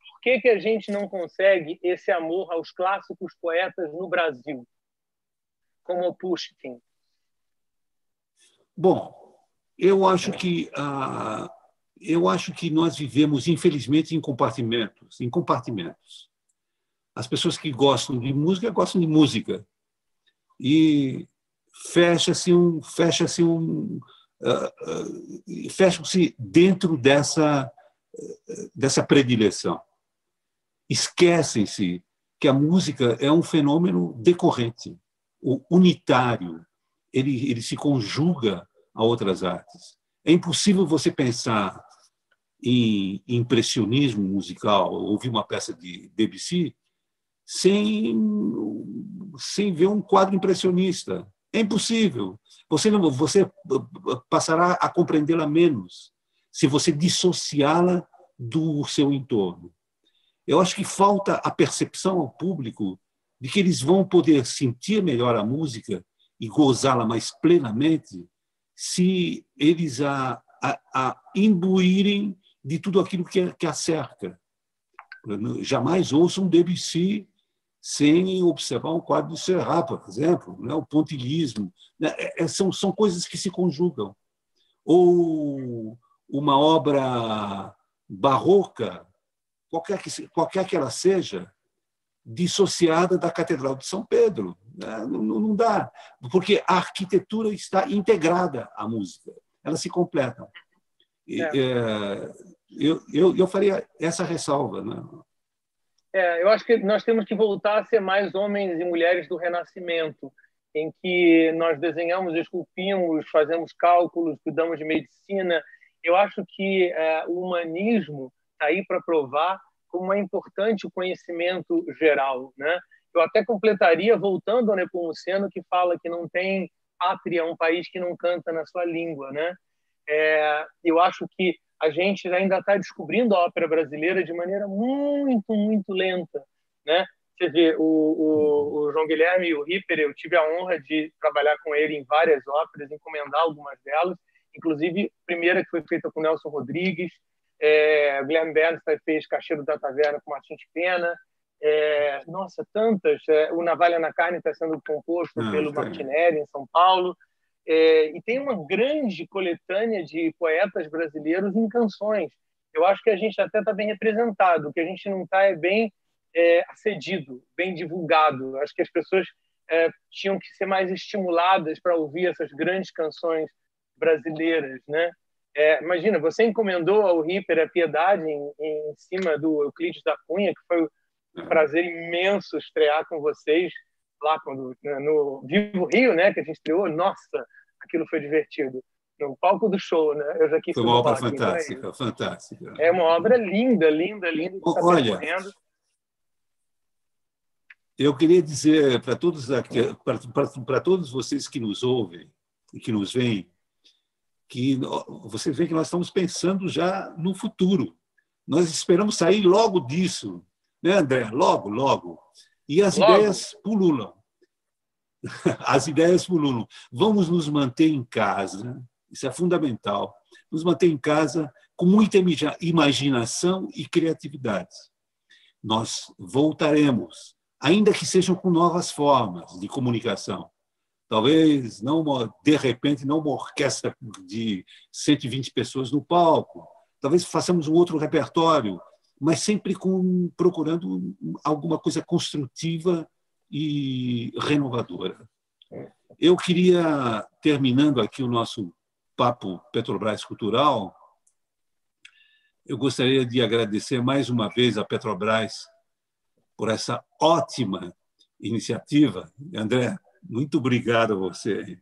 Por que a gente não consegue esse amor aos clássicos poetas no Brasil, como o Pushkin? Bom, eu acho que nós vivemos, infelizmente, em compartimentos. As pessoas que gostam de música e fecham-se dentro dessa predileção. Esquecem-se que a música é um fenômeno decorrente, unitário. Ele se conjuga a outras artes. É impossível você pensar em impressionismo musical, ouvir uma peça de Debussy, sem ver um quadro impressionista. É impossível. Você passará a compreendê-la menos se você dissociá-la do seu entorno. Eu acho que falta a percepção ao público de que eles vão poder sentir melhor a música e gozá-la mais plenamente se eles a imbuírem de tudo aquilo que a cerca. Jamais ouçam um Debussy sem observar um quadro de Serrat, por exemplo, né? O pontilhismo. São coisas que se conjugam. Ou uma obra barroca, qualquer que ela seja, dissociada da Catedral de São Pedro. Não dá, porque a arquitetura está integrada à música, elas se completam. Eu faria essa ressalva. Né? Eu acho que nós temos que voltar a ser mais homens e mulheres do Renascimento, em que nós desenhamos, esculpimos, fazemos cálculos, cuidamos de medicina. Eu acho que o humanismo está aí para provar como é importante o conhecimento geral, né? Eu até completaria, voltando ao Nepomuceno, que fala que não tem pátria um país que não canta na sua língua, né? Eu acho que a gente ainda está descobrindo a ópera brasileira de maneira muito, muito lenta, né? Você vê, o João Guilherme e o Ripper, eu tive a honra de trabalhar com ele em várias óperas, encomendar algumas delas, inclusive a primeira que foi feita com Nelson Rodrigues, o Guilherme Bernstein fez Cacheiro da Taverna com Martins Pena, nossa, tantas. O Navalha na Carne está sendo composto pelo Martinelli, em São Paulo. E tem uma grande coletânea de poetas brasileiros em canções. Eu acho que a gente até está bem representado, o que a gente não está é bem acedido, bem divulgado. Acho que as pessoas tinham que ser mais estimuladas para ouvir essas grandes canções brasileiras, né? Imagina, você encomendou ao Ripper a Piedade em cima do Euclides da Cunha, que foi um prazer imenso estrear com vocês lá no Vivo Rio, né, que a gente estreou. Nossa, aquilo foi divertido. No palco do show, né? Eu já quis foi uma obra fantástica, fantástica. É uma obra linda, linda, linda. Que olha, eu queria dizer para todos vocês que nos ouvem e que nos veem, que você vê que nós estamos pensando já no futuro. Nós esperamos sair logo disso, né, André? Logo, logo. E as ideias pululam. As ideias pululam. Vamos nos manter em casa, isso é fundamental. Nos manter em casa com muita imaginação e criatividade. Nós voltaremos, ainda que sejam com novas formas de comunicação. Talvez, de repente, não uma orquestra de 120 pessoas no palco. Talvez façamos um outro repertório, mas sempre procurando alguma coisa construtiva e renovadora. Eu queria, terminando aqui o nosso papo Petrobras Cultural, eu gostaria de agradecer mais uma vez a Petrobras por essa ótima iniciativa. André, muito obrigado a você.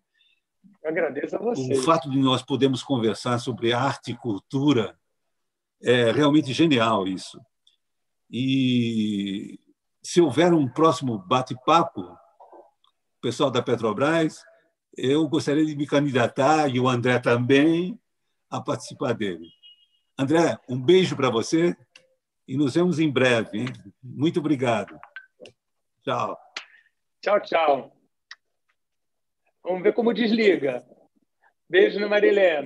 Eu agradeço a O vocês. fato de nós podermos conversar sobre arte e cultura é realmente genial isso. E se houver um próximo bate-papo, pessoal da Petrobras, eu gostaria de me candidatar, e o André também, a participar dele. André, um beijo para você e nos vemos em breve. Hein? Muito obrigado. Tchau. Tchau, tchau. Vamos ver como desliga. Beijo na Marilena.